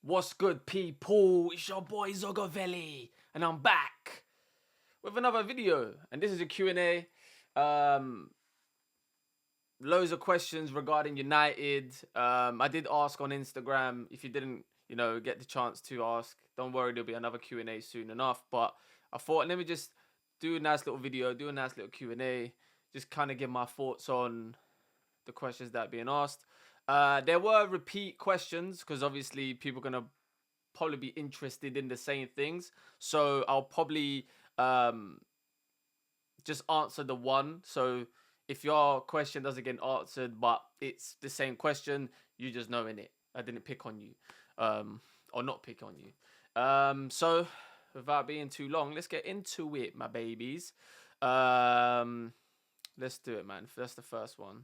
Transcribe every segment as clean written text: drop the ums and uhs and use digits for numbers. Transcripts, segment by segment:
What's good, people? It's your boy Zogz, and I'm back with another video. And this is a Q&A. Loads of questions regarding United. I did ask on Instagram. If you didn't, get the chance to ask, don't worry, there'll be another Q&A soon enough. But I thought, let me just do a nice little video, do a nice little Q&A, just kind of give my thoughts on the questions that are being asked. There were repeat questions because obviously people are going to probably be interested in the same things. So I'll probably just answer the one. So if your question doesn't get answered, but it's the same question, you just know in it. I didn't pick on you or not pick on you. So without being too long, let's get into it, my babies. Let's do it, man. That's the first one.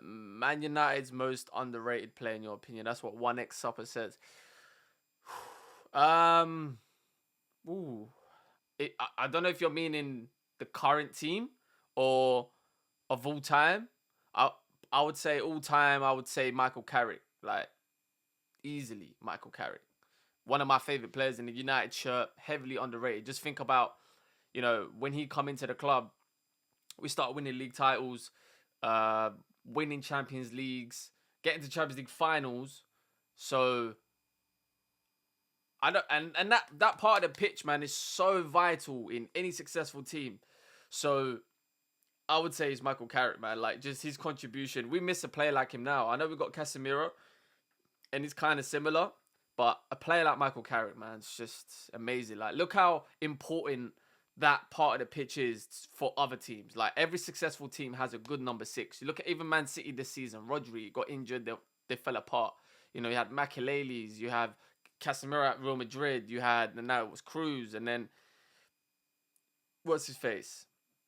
Man United's most underrated player in your opinion? That's what 1x Supper says. I don't know if you're meaning the current team or of all time. I would say all time. I would say Michael Carrick, like easily Michael Carrick. One of my favorite players in the United shirt, heavily underrated. Just think about, when he come into the club, we start winning league titles, winning Champions Leagues, getting to Champions League finals. So I don't, and that part of the pitch, man, is so vital in any successful team. So I would say it's Michael Carrick, man. Like, just his contribution. We miss a player like him now. I know we've got Casemiro, and he's kind of similar, but a player like Michael Carrick, man, it's just amazing. Like, look how important that part of the pitch is for other teams. Like, every successful team has a good number 6. You look at even Man City this season. Rodri got injured. They fell apart. You had Makelele's. You have Casemiro at Real Madrid. You had, and now it was Cruz. And then, what's his face?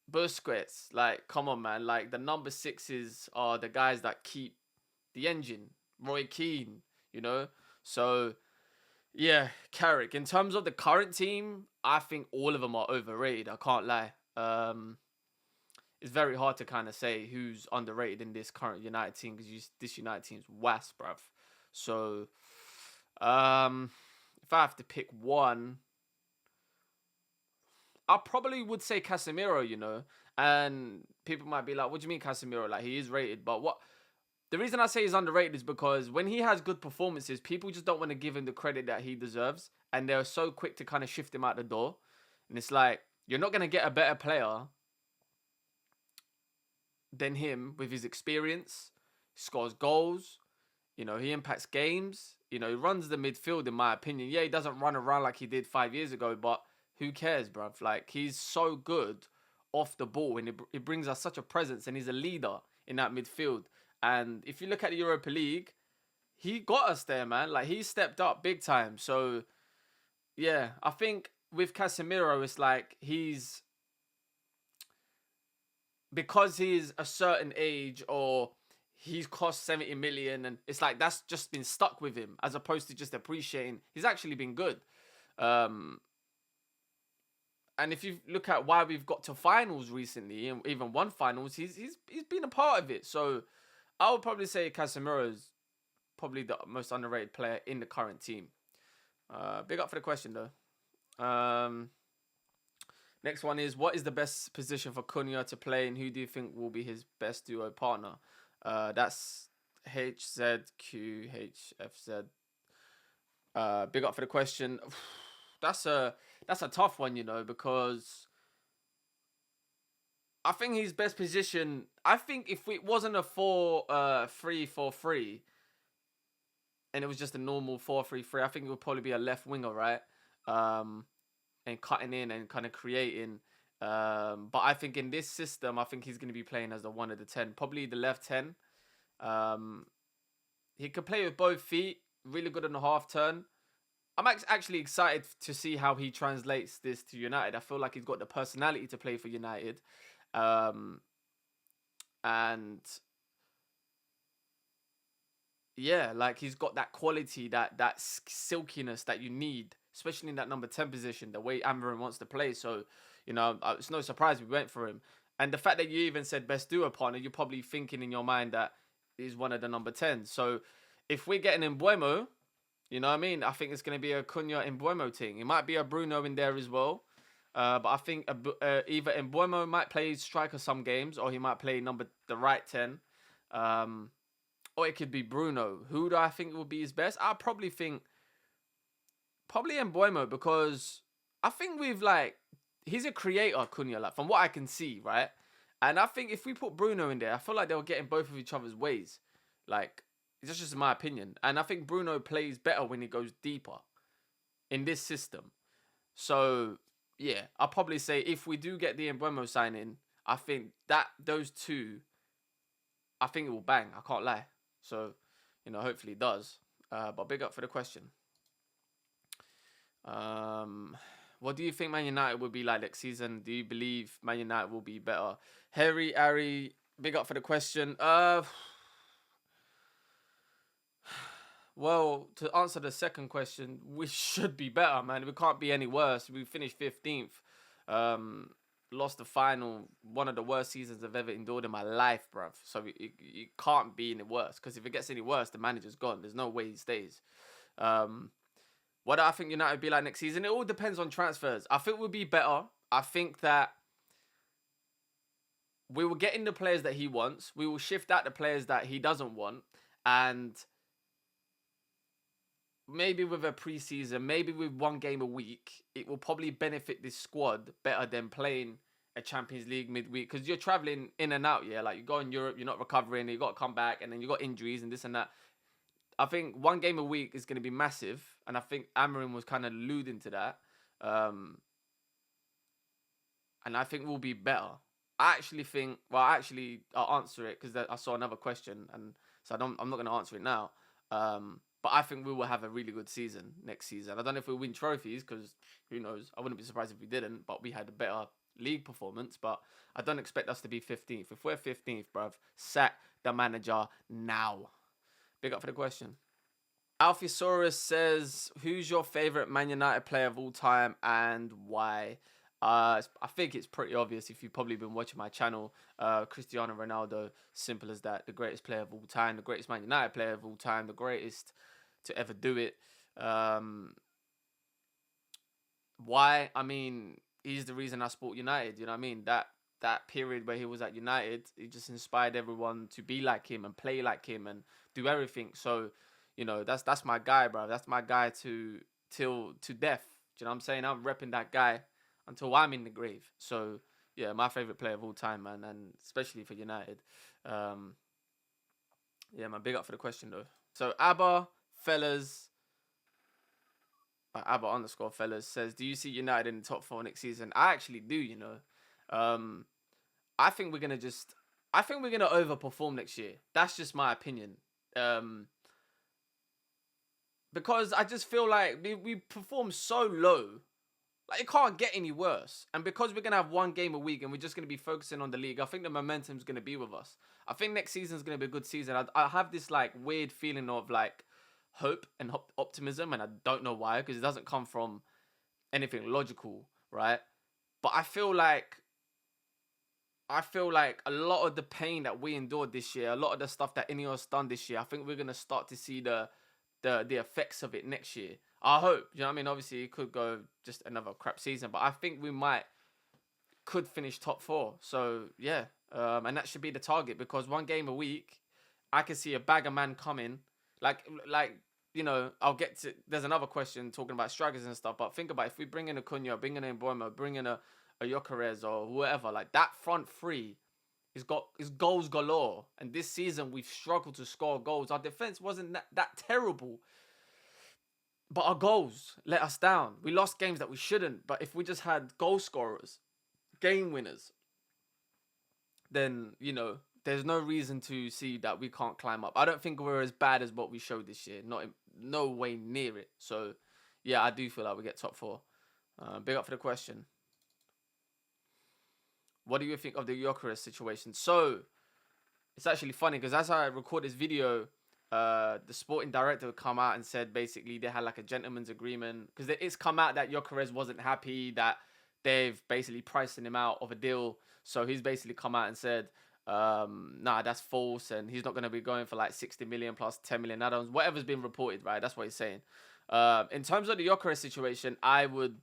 Busquets. Like, come on, man. Like, the number 6s are the guys that keep the engine. Roy Keane, So, yeah, Carrick. In terms of the current team, I think all of them are overrated. I can't lie. It's very hard to kind of say who's underrated in this current United team because this United team's wass, bruv. So, if I have to pick one, I probably would say Casemiro, and people might be like, what do you mean Casemiro? Like, he is rated, but the reason I say he's underrated is because when he has good performances, people just don't want to give him the credit that he deserves. And they're so quick to kind of shift him out the door. And it's like, you're not going to get a better player than him with his experience. He scores goals. He impacts games. He runs the midfield, in my opinion. Yeah, he doesn't run around like he did 5 years ago, but who cares, bruv? Like, he's so good off the ball, and it brings us such a presence, and he's a leader in that midfield. And if you look at the Europa League, he got us there, man. Like, he stepped up big time. So, yeah, I think with Casemiro, it's like because he's a certain age or he's cost 70 million, and it's like that's just been stuck with him as opposed to just appreciating. He's actually been good. And if you look at why we've got to finals recently and even won finals, he's been a part of it. So I would probably say Casemiro is probably the most underrated player in the current team. Big up for the question, though. Next one is, what is the best position for Kuna to play, and who do you think will be his best duo partner? That's HZQHFZ. Big up for the question. That's a tough one, because I think his best position, I think if it wasn't a 4-3-4-3 and it was just a normal 4-3-3, I think it would probably be a left winger, right? And cutting in and kind of creating. But I think in this system, I think he's going to be playing as the 1 of the 10, probably the left 10. He could play with both feet, really good on the half turn. I'm actually excited to see how he translates this to United. I feel like he's got the personality to play for United. And yeah, like, he's got that quality, that silkiness that you need, especially in that number 10 position, the way Amorim wants to play. So, it's no surprise we went for him. And the fact that you even said best duo partner, you're probably thinking in your mind that he's one of the number 10. So if we're getting Mbeumo, you know what I mean? I think it's going to be a Kuna Mbeumo thing. It might be a Bruno in there as well. But I think either Mbeumo might play striker some games, or he might play the right 10. Or it could be Bruno. Who do I think will be his best? I probably think Mbeumo, because I think he's a creator, Kuna, like from what I can see, right? And I think if we put Bruno in there, I feel like they'll get in both of each other's ways. Like, it's just my opinion. And I think Bruno plays better when he goes deeper in this system. So, yeah, I'll probably say if we do get the Mbeumo signing, I think that those two, I think it will bang. I can't lie. So, hopefully it does. But big up for the question. What do you think Man United will be like next season? Do you believe Man United will be better? Ari, big up for the question. Well, to answer the second question, we should be better, man. We can't be any worse. We finished 15th. Lost the final. One of the worst seasons I've ever endured in my life, bruv. So it can't be any worse. Because if it gets any worse, the manager's gone. There's no way he stays. What do I think United will be like next season? It all depends on transfers. I think we'll be better. I think that we will get in the players that he wants. We will shift out the players that he doesn't want. And maybe with a preseason, maybe with one game a week, it will probably benefit this squad better than playing a Champions League midweek. Because you're traveling in and out, yeah? Like, you go in Europe, you're not recovering, you got to come back, and then you got injuries and this and that. I think one game a week is going to be massive, and I think Amorim was kind of alluding to that. And I think we'll be better. I actually think, I'll answer it because I saw another question, and so I'm not going to answer it now. But I think we will have a really good season next season. I don't know if we'll win trophies, because who knows? I wouldn't be surprised if we didn't, but we had a better league performance. But I don't expect us to be 15th. If we're 15th, bruv, sack the manager now. Big up for the question. Alphisaurus says, who's your favourite Man United player of all time and why? I think it's pretty obvious if you've probably been watching my channel. Cristiano Ronaldo, simple as that. The greatest player of all time, the greatest Man United player of all time, the greatest to ever do it. Why? I mean, he's the reason I support United. You know what I mean? That period where he was at United, he just inspired everyone to be like him and play like him and do everything. So, that's my guy, bro. That's my guy till death. Do you know what I'm saying? I'm repping that guy until I'm in the grave. So, yeah, my favourite player of all time, man, and especially for United. Yeah, man, big up for the question, though. So, Abba _fellas says, do you see United in the top 4 next season? I actually do, I think we're going to overperform next year. That's just my opinion. Because I just feel like we perform so low. Like, it can't get any worse. And because we're going to have one game a week and we're just going to be focusing on the league, I think the momentum's going to be with us. I think next season's going to be a good season. I have this, weird feeling of, hope and optimism. And I don't know why, because it doesn't come from anything logical, right? But I feel like a lot of the pain that we endured this year, a lot of the stuff that Ineos done this year, I think we're going to start to see the effects of it next year. I hope. You know what I mean? Obviously, it could go just another crap season, but I think we could finish top 4. So, yeah. And that should be the target, because one game a week, I can see a bag of man coming. I'll get to... There's another question talking about strikers and stuff, but think about if we bring in a Kuna, bring in a Mbeumo, bring in a Gyokeres or whoever, that front three is goals galore. And this season, we've struggled to score goals. Our defense wasn't that terrible. But our goals let us down. We lost games that we shouldn't. But if we just had goal scorers, game winners, then, there's no reason to see that we can't climb up. I don't think we're as bad as what we showed this year. No way near it. So, yeah, I do feel like we get top 4. Big up for the question. What do you think of the Gyokeres situation? So, it's actually funny because as I record this video, the sporting director would come out and said basically they had a gentleman's agreement, because it's come out that Gyokeres wasn't happy, that they've basically priced him out of a deal. So he's basically come out and said, Nah, that's false, and he's not going to be going for like 60 million plus 10 million add-ons, whatever's been reported, right? That's what he's saying. In terms of the Gyokeres situation, I would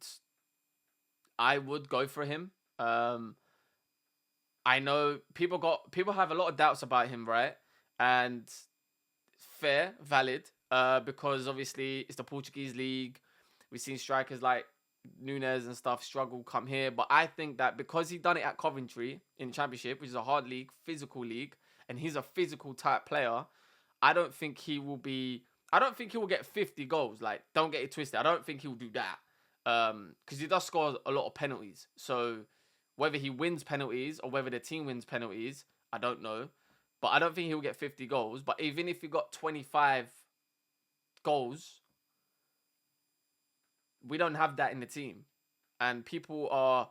go for him. I know people have a lot of doubts about him, right? And fair, valid, because obviously it's the Portuguese league. We've seen strikers like Nunes and stuff struggle come here, but I think that because he done it at Coventry in the Championship, which is a hard league, physical league, and he's a physical type player, I don't think he will get 50 goals. Like, don't get it twisted. I don't think he'll do that. Because he does score a lot of penalties. So whether he wins penalties or whether the team wins penalties, I don't know. But I don't think he'll get 50 goals. But even if he got 25 goals, we don't have that in the team. And people are,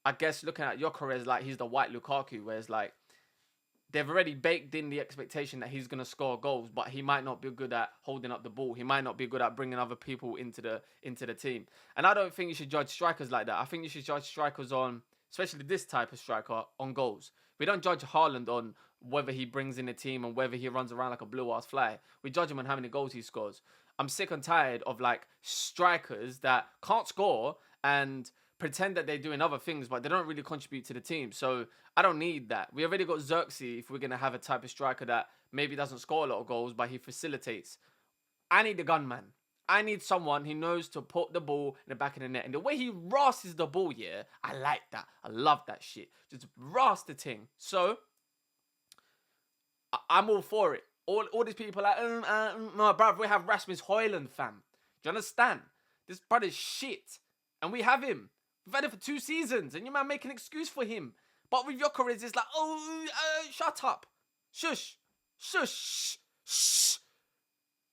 I guess, looking at Gyokeres like he's the white Lukaku, whereas like they've already baked in the expectation that he's going to score goals, but he might not be good at holding up the ball. He might not be good at bringing other people into the team. And I don't think you should judge strikers like that. I think you should judge strikers on, especially this type of striker, on goals. We don't judge Haaland on whether he brings in the team and whether he runs around like a blue-ass fly. We judge him on how many goals he scores. I'm sick and tired of like strikers that can't score and pretend that they're doing other things, but they don't really contribute to the team. So I don't need that. We already got Zogz if we're going to have a type of striker that maybe doesn't score a lot of goals, but he facilitates. I need a gunman. I need someone who knows to put the ball in the back of the net. And the way he rasses the ball, yeah, I like that. I love that shit. Just ras the thing. So I'm all for it. All these people are like, no, bruv, we have Rasmus Højlund, fam. Do you understand? This brother's shit. And we have him. We've had it for 2 seasons, and you man make an excuse for him. But with Gyokeres, it's like, shut up. Shush. Shush. Shh.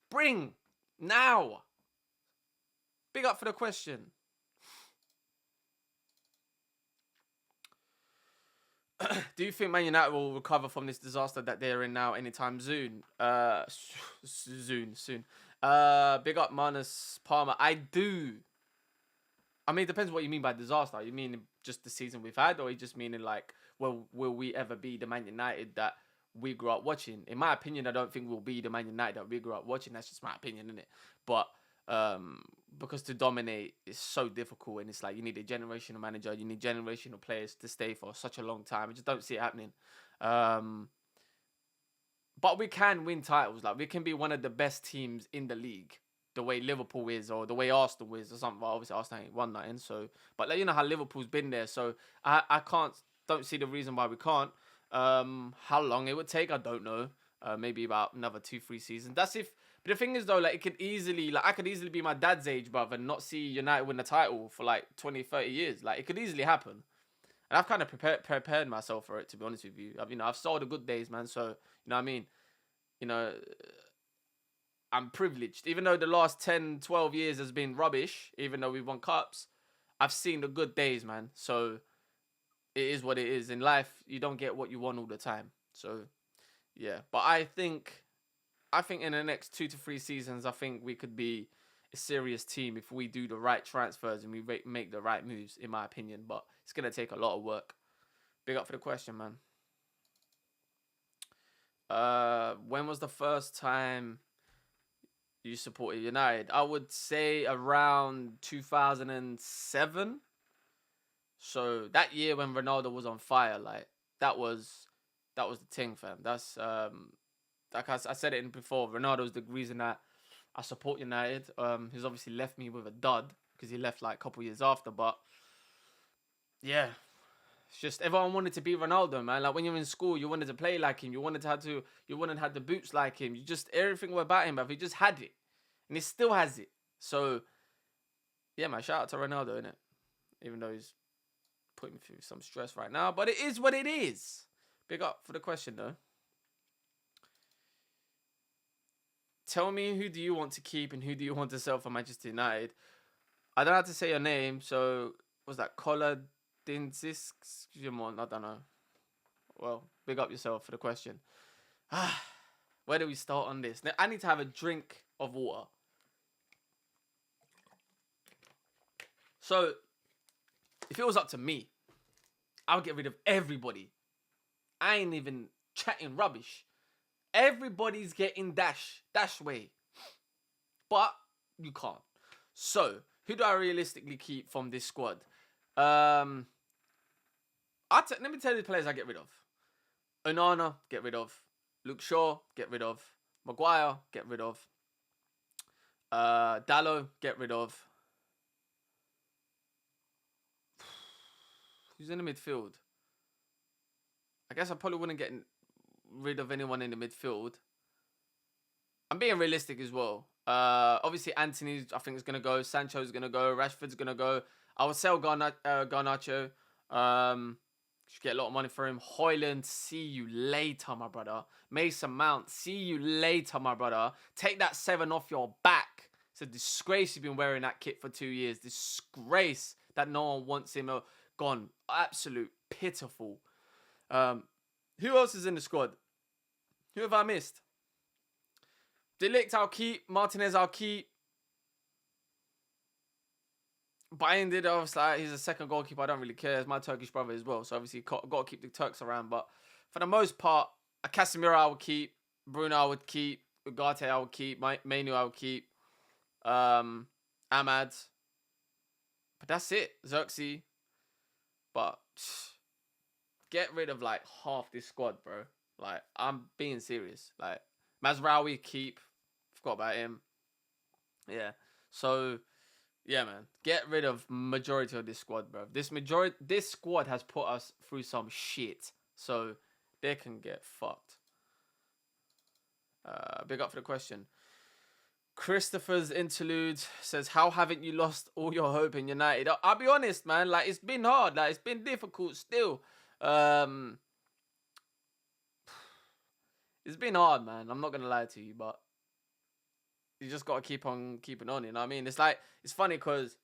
Bring. Now. Big up for the question. Do you think Man United will recover from this disaster that they're in now anytime soon? Soon. Big up Manus Palmer. I do. I mean, it depends what you mean by disaster. You mean just the season we've had, or you just meaning like, well, will we ever be the Man United that we grew up watching? In my opinion, I don't think we'll be the Man United that we grew up watching. That's just my opinion, isn't it? But because to dominate is so difficult, and it's like you need a generational manager, you need generational players to stay for such a long time. I just don't see it happening. But we can win titles. Like, we can be one of the best teams in the league, the way Liverpool is, or the way Arsenal is, or something. Well, obviously Arsenal ain't won nothing, so, but like, you know how Liverpool's been there, so I don't see the reason why we can't. How long it would take, I don't know. Maybe about another 2-3 seasons. That's if. But the thing is though, like, I could easily be my dad's age, bruv, and not see United win the title for like 20-30 years. Like, it could easily happen. And I've kind of prepared myself for it, to be honest with you. I've saw the good days, man. So, you know what I mean? You know, I'm privileged. Even though the last 10, 12 years has been rubbish, even though we've won cups, I've seen the good days, man. So, it is what it is. In life, you don't get what you want all the time. So, yeah. But I think in the next 2 to 3 seasons, I think we could be a serious team if we do the right transfers and we make the right moves, in my opinion. But it's going to take a lot of work. Big up for the question, man. When was the first time you supported United? I would say around 2007. So that year when Ronaldo was on fire, like, that was the thing, fam. That's like I said it before. Ronaldo's the reason that I support United. He's obviously left me with a dud because he left like a couple years after. But yeah, it's just everyone wanted to be Ronaldo, man. Like, when you're in school, you wanted to play like him. You wanted to have the boots like him. You just, everything about him, but he just had it, and he still has it. So yeah, man. Shout out to Ronaldo, innit? Even though he's putting me through some stress right now, but it is what it is. Big up for the question, though. Tell me, who do you want to keep and who do you want to sell for Manchester United? I don't know how to say your name, so was that Koladinskis? I don't know. Well, big up yourself for the question. Where do we start on this? Now, I need to have a drink of water. So, if it was up to me, I would get rid of everybody. I ain't even chatting rubbish. Everybody's getting dash way. But you can't. So, who do I realistically keep from this squad? Let me tell you the players I get rid of. Onana, get rid of. Luke Shaw, get rid of. Maguire, get rid of. Dallo, get rid of. Who's in the midfield? I guess I probably wouldn't get rid of anyone in the midfield. I'm being realistic as well. Obviously, Anthony, I think, is going to go. Sancho's going to go. Rashford's going to go. I would sell Garnacho. Should get a lot of money for him. Højlund, see you later, my brother. Mason Mount, see you later, my brother. Take that 7 off your back. It's a disgrace you've been wearing that kit for 2 years. Disgrace that no one wants him. Gone. Absolute pitiful. Who else is in the squad? Who have I missed? De Ligt I'll keep. Martinez I'll keep. Bayern did, obviously, he's a second goalkeeper. I don't really care. It's my Turkish brother as well. So, obviously, got to keep the Turks around. But for the most part, Casemiro I would keep. Bruno I would keep. Ugarte I would keep. Mainu I would keep. Ahmad. But that's it. Zogz. But get rid of, like, half this squad, bro. Like, I'm being serious. Like, Mazraoui keep. Forgot about him. Yeah. So... yeah, man. Get rid of majority of this squad, bro. This squad has put us through some shit. So they can get fucked. Big up for the question. Christopher's interlude says, how haven't you lost all your hope in United? I'll be honest, man. Like, it's been hard. Like, it's been difficult still. It's been hard, man. I'm not going to lie to you, but you just got to keep on keeping on, you know what I mean? It's like, it's funny because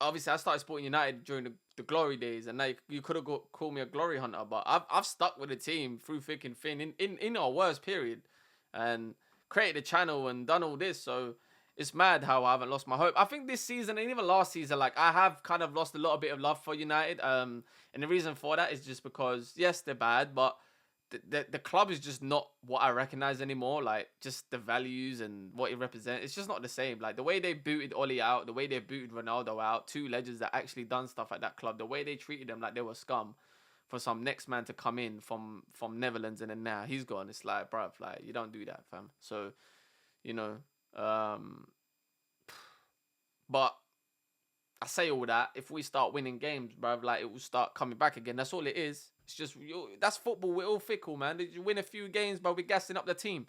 obviously I started supporting United during the glory days, and now you could have called me a glory hunter, but I've stuck with the team through thick and thin in our worst period and created a channel and done all this. So it's mad how I haven't lost my hope. I think this season and even last season, like, I have kind of lost a little bit of love for United. And the reason for that is just because, yes, they're bad, but the club is just not what I recognize anymore. Like, just the values and what it represents, it's just not the same. Like, the way they booted Oli out, the way they booted Ronaldo out, 2 legends that actually done stuff at that club, the way they treated them like they were scum for some next man to come in from Netherlands, and then now he's gone. It's like, bruv, like, you don't do that, fam. So, you know, but I say all that, if we start winning games, bruv, like, it will start coming back again. That's all it is. It's just, that's football. We're all fickle, man. You win a few games, but we're gassing up the team.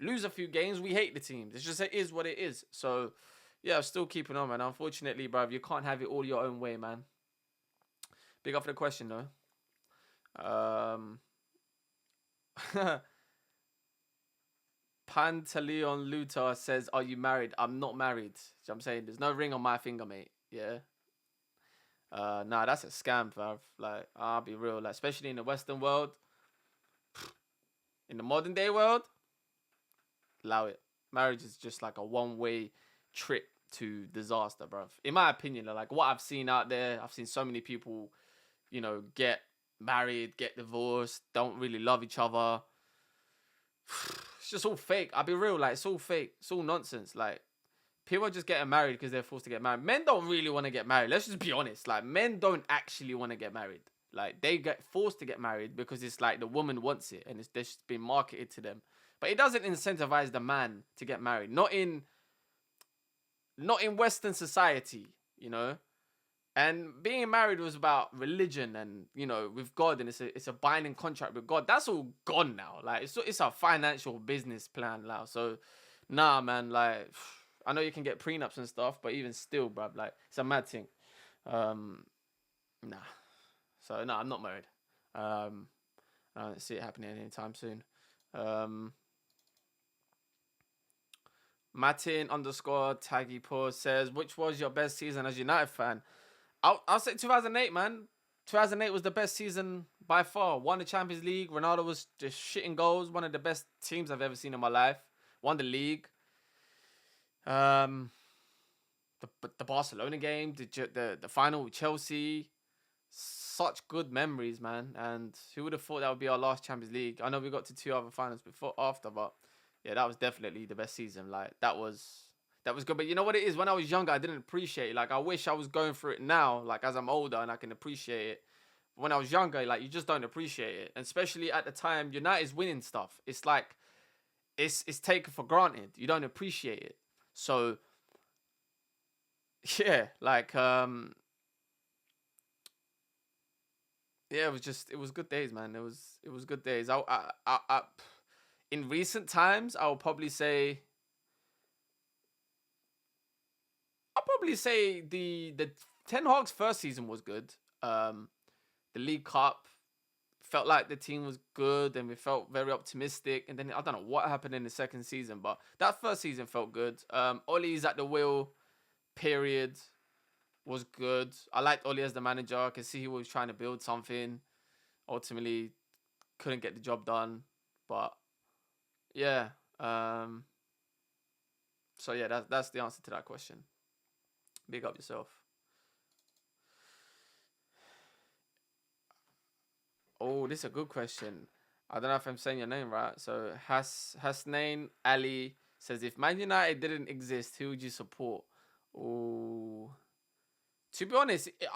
Lose a few games, we hate the team. It's just, it is what it is. So, yeah, I'm still keeping on, man. Unfortunately, bruv, you can't have it all your own way, man. Big up for the question, though. Pantaleon Luthor says, are you married? I'm not married. So I'm saying there's no ring on my finger, mate. Yeah. Nah, that's a scam, bruv. Like, I'll be real. Like, especially in the Western world, in the modern day world, allow it. Marriage is just like a one-way trip to disaster, bruv. In my opinion, like, what I've seen out there, I've seen so many people, you know, get married, get divorced, don't really love each other. It's just all fake. I'll be real. Like, it's all fake. It's all nonsense. Like, people are just getting married because they're forced to get married. Men don't really want to get married. Let's just be honest. Like, men don't actually want to get married. Like, they get forced to get married because it's like the woman wants it and it's just been marketed to them. But it doesn't incentivize the man to get married. Not in Western society, you know. And being married was about religion and, you know, with God, and it's a binding contract with God. That's all gone now. Like, it's a financial business plan now. So, nah, man, like, I know you can get prenups and stuff, but even still, bruv, like, it's a mad thing. Nah. So, no, I'm not married. I don't see it happening anytime soon. Martin_Taggy says, which was your best season as United fan? I'll say 2008, man. 2008 was the best season by far. Won the Champions League. Ronaldo was just shitting goals. One of the best teams I've ever seen in my life. Won the league. The Barcelona game, the final with Chelsea. such good memories, man. And who would have thought that would be our last Champions League? I know we got to 2 other finals after, but yeah, that was definitely the best season. Like that was good. But you know what it is? When I was younger, I didn't appreciate it. Like I wish I was going through it now, like as I'm older and I can appreciate it. When I was younger, like you just don't appreciate it. And especially at the time, United's winning stuff. It's like it's taken for granted. You don't appreciate it. So yeah, like yeah, it was good days, man. It was good days. In recent times, I'll probably say the Ten Hag's first season was good. Um, the League Cup felt like the team was good and we felt very optimistic. And then I don't know what happened in the second season, but that first season felt good. Ollie's at the wheel period was good. I liked Ollie as the manager. I could see he was trying to build something. Ultimately, couldn't get the job done. But yeah. So yeah, that's the answer to that question. Big up yourself. Oh, this is a good question. I don't know if I'm saying your name right. So Hasnain Ali says, if Man United didn't exist, who would you support? Oh, to be honest, it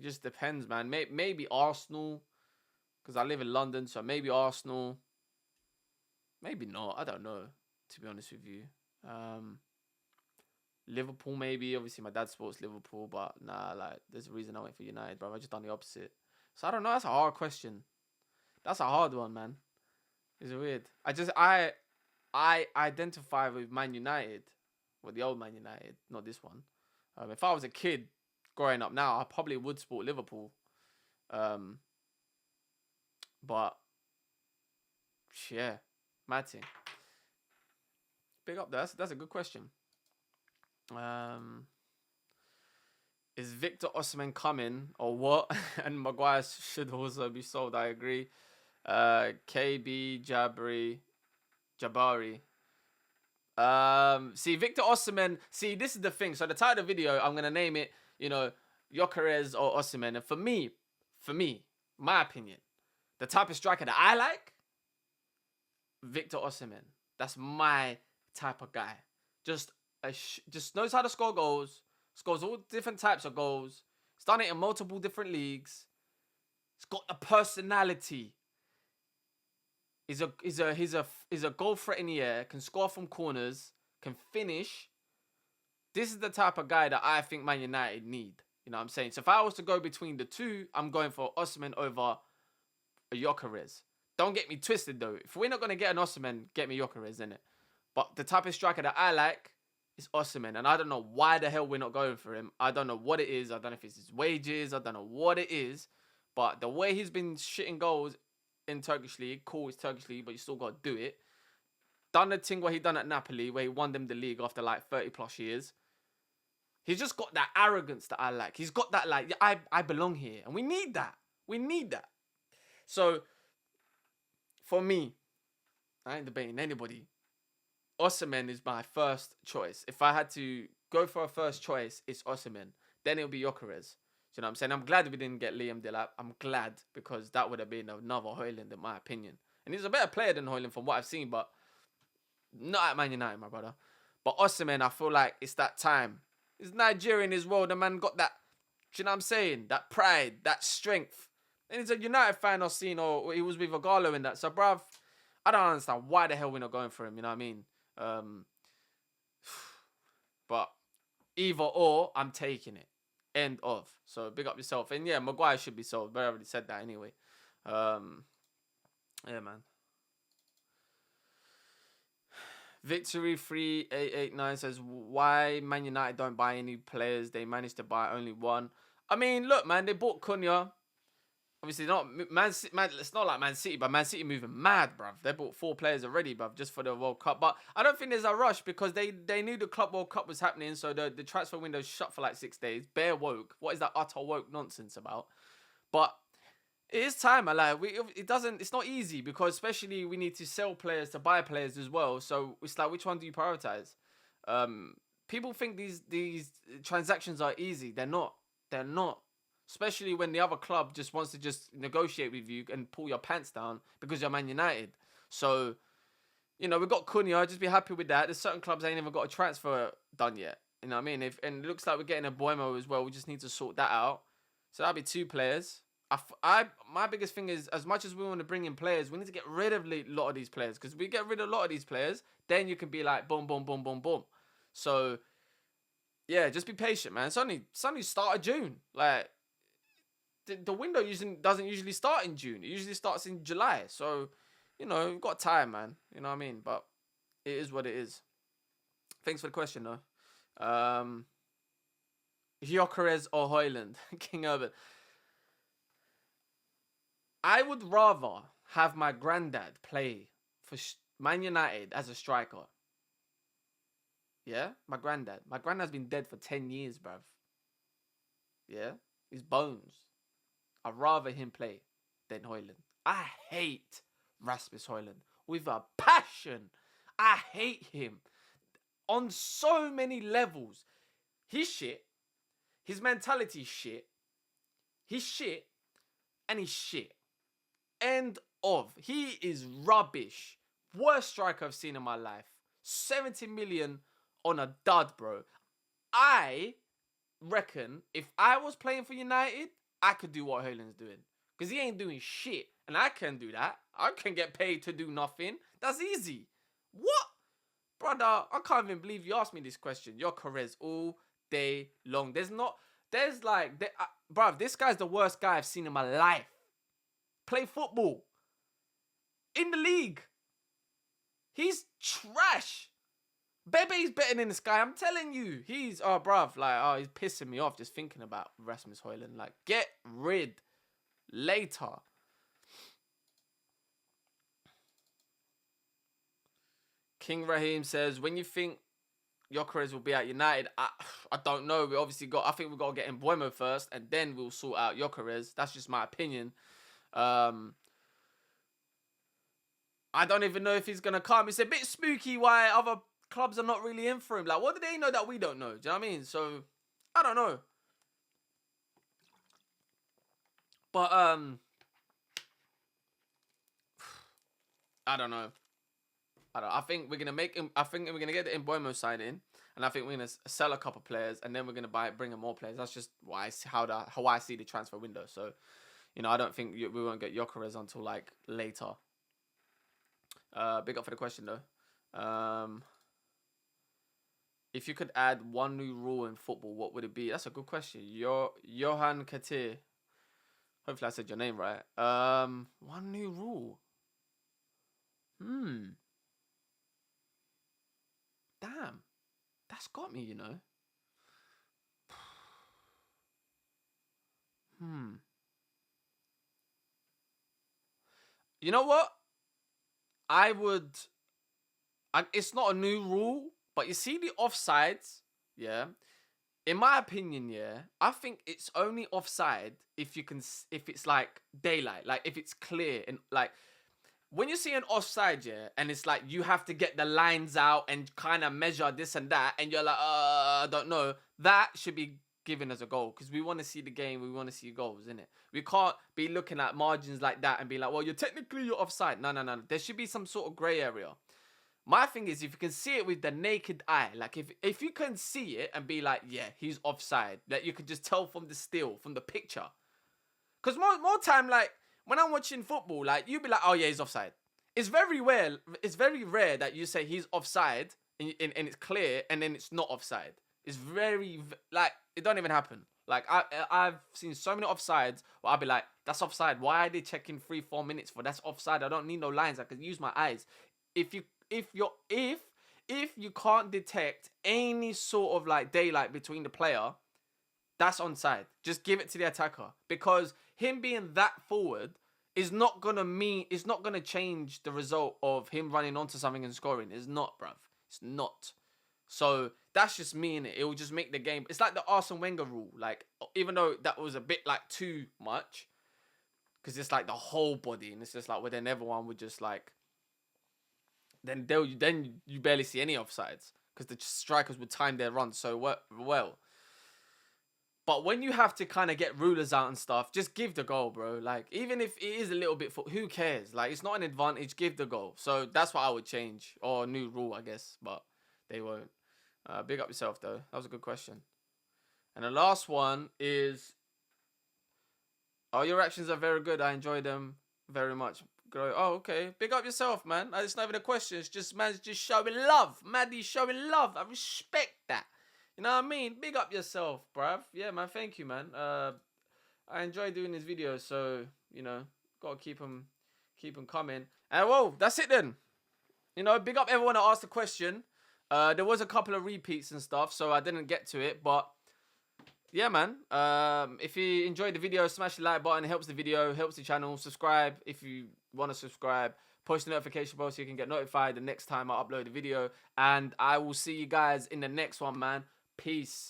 just depends, man. Maybe Arsenal, because I live in London, so maybe Arsenal. Maybe not. I don't know. To be honest with you, Liverpool maybe. Obviously, my dad supports Liverpool, but nah, like there's a reason I went for United, bro. I just done the opposite. So I don't know. That's a hard question. That's a hard one, man. It's weird. I identify with Man United, with the old Man United, not this one. If I was a kid growing up now, I probably would support Liverpool. Um, but yeah, mad thing. Big up. That's a good question. Um, is Viktor Osimhen coming or what? And Maguire should also be sold. I agree. KB Jabari. See, Viktor Osimhen. See, this is the thing. So the title of the video, I'm gonna name it, Gyokeres or Osimhen. And for me, my opinion, the type of striker that I like, Viktor Osimhen. That's my type of guy. Just knows how to score goals. Scores all different types of goals. He's done it in multiple different leagues. He's got a personality. He's a goal threat in the air. Can score from corners. Can finish. This is the type of guy that I think Man United need. You know what I'm saying? So if I was to go between the two, I'm going for Osimhen over a Gyokeres. Don't get me twisted though. If we're not going to get an Osimhen, get me Gyokeres, innit? But the type of striker that I like is Osimhen. And I don't know why the hell we're not going for him. I don't know what it is. I don't know if it's his wages. I don't know what it is. But the way he's been shitting goals in Turkish League, cool, it's Turkish League, but you still got to do it. Done the thing what he done at Napoli, where he won them the league after like 30 plus years. He's just got that arrogance that I like. He's got that like, I belong here. And we need that. We need that. So, for me, I ain't debating anybody. Osimhen is my first choice. If I had to go for a first choice, it's Osimhen. Then it'll be Gyokeres. You know what I'm saying? I'm glad we didn't get Liam Delap. I'm glad because that would have been another Højlund in my opinion. And he's a better player than Højlund from what I've seen, but not at Man United, my brother. But Osimhen, I feel like it's that time. He's Nigerian as well. The man got that, you know what I'm saying? That pride, that strength. And he's a United fan I've seen, or he was with Igalo in that. So, bruv, I don't understand why the hell we're not going for him, you know what I mean? But either or, I'm taking it. End of. So, big up yourself. And yeah, Maguire should be sold, but I already said that anyway. Yeah, man. Victory 3889 says, why Man United don't buy any players? They managed to buy only one. I mean, look, man, they bought Kuna. Obviously, not it's not like Man City, but Man City moving mad, bruv. They bought 4 players already, bruv, just for the World Cup. But I don't think there's a rush because they knew the Club World Cup was happening, so the transfer window shut for like 6 days. Bare woke. What is that utter woke nonsense about? But it is time, like it's not easy because especially we need to sell players to buy players as well. So it's like, which one do you prioritize? people think these transactions are easy. They're not. They're not. Especially when the other club just wants to just negotiate with you and pull your pants down because you're Man United. So, we've got Kuna. Just be happy with that. There's certain clubs ain't even got a transfer done yet. You know what I mean? And it looks like we're getting a Buemo as well. We just need to sort that out. So that'll be 2 players. My biggest thing is, as much as we want to bring in players, we need to get rid of a lot of these players. Because if we get rid of a lot of these players, then you can be like, boom, boom, boom, boom, boom. So, yeah, just be patient, man. It's only start of June. Like, the window doesn't usually start in June. It usually starts in July. So, we've got time, man. You know what I mean? But it is what it is. Thanks for the question, though. Gyokeres or Højlund? King Urban. I would rather have my granddad play for Man United as a striker. Yeah? My granddad. My granddad's been dead for 10 years, bruv. Yeah? His bones. I'd rather him play than Højlund. I hate Rasmus Højlund with a passion. I hate him on so many levels. He's shit. His mentality's shit. He's shit. And he's shit. End of. He is rubbish. Worst striker I've seen in my life. 70 million on a dud, bro. I reckon if I was playing for United, I could do what Højlund's doing. Because he ain't doing shit. And I can do that. I can get paid to do nothing. That's easy. What? Brother, I can't even believe you asked me this question. Gyokeres all day long. Bruv, this guy's the worst guy I've seen in my life. Play football. In the league. He's trash. Bebe's better than this guy. I'm telling you. He's pissing me off just thinking about Rasmus Højlund. Like, get rid. Later. King Raheem says, when you think Gyokeres will be at United, I don't know. I think we've got to get in Buemo first, and then we'll sort out Gyokeres. That's just my opinion. I don't even know if he's going to come. It's a bit spooky why other clubs are not really in for him. Like, what do they know that we don't know? Do you know what I mean? So, I don't know. But, I don't know. I think we're gonna make him. I think we're gonna get the Mbuemo sign in, and I think we're gonna sell a couple players, and then we're gonna bring in more players. That's just how I see the transfer window. So, I don't think we won't get Gyokeres until like later. Big up for the question though. If you could add one new rule in football, what would it be? That's a good question. Johan Katir. Hopefully I said your name right. One new rule. Damn. That's got me, You know what? It's not a new rule, but you see the offsides, yeah? In my opinion, yeah, I think it's only offside if it's like daylight, like if it's clear and like when you see an offside, yeah, and it's like you have to get the lines out and kind of measure this and that, and you're like, I don't know, that should be given as a goal because we want to see the game, we want to see goals, innit? We can't be looking at margins like that and be like, well, you're offside. No. There should be some sort of grey area. My thing is, if you can see it with the naked eye, like if you can see it and be like, yeah, he's offside, that you can just tell from the still, from the picture. Because more time, like, when I'm watching football, like, you be like, oh yeah, he's offside. It's very rare that you say he's offside and it's clear and then it's not offside. It's like, it don't even happen. Like, I've seen so many offsides where I'll be like, that's offside. Why are they checking 3-4 minutes for that's offside? I don't need no lines. I can use my eyes. If you can't detect any sort of like daylight between the player, that's onside. Just give it to the attacker, because him being that forward is not gonna change the result of him running onto something and scoring. It's not, bruv. It's not. So that's just me in it. It will just make the game. It's like the Arsene Wenger rule. Like, even though that was a bit like too much, because it's like the whole body, and it's just like, well, then everyone would just like. Then you barely see any offsides because the strikers would time their runs so well. But when you have to kind of get rulers out and stuff, just give the goal, bro. Like, even if it is a little bit, who cares? Like, it's not an advantage. Give the goal. So that's what I would change. Or a new rule, I guess. But they won't. Big up yourself, though. That was a good question. And the last one is, oh, your actions are very good. I enjoy them very much. Oh, okay. Big up yourself, man. It's not even a question. It's just, man's just showing love. Maddie's showing love. I respect that. You know what I mean? Big up yourself, bruv. Yeah, man. Thank you, man. I enjoy doing these videos, so, you know, gotta keep them coming. And, whoa, that's it then. You know, big up everyone that asked the question. There was a couple of repeats and stuff, so I didn't get to it, but yeah, man. If you enjoyed the video, smash the like button. It helps the video, helps the channel. Subscribe if you want to subscribe. Push the notification bell so you can get notified the next time I upload a video. And I will see you guys in the next one, man. Peace.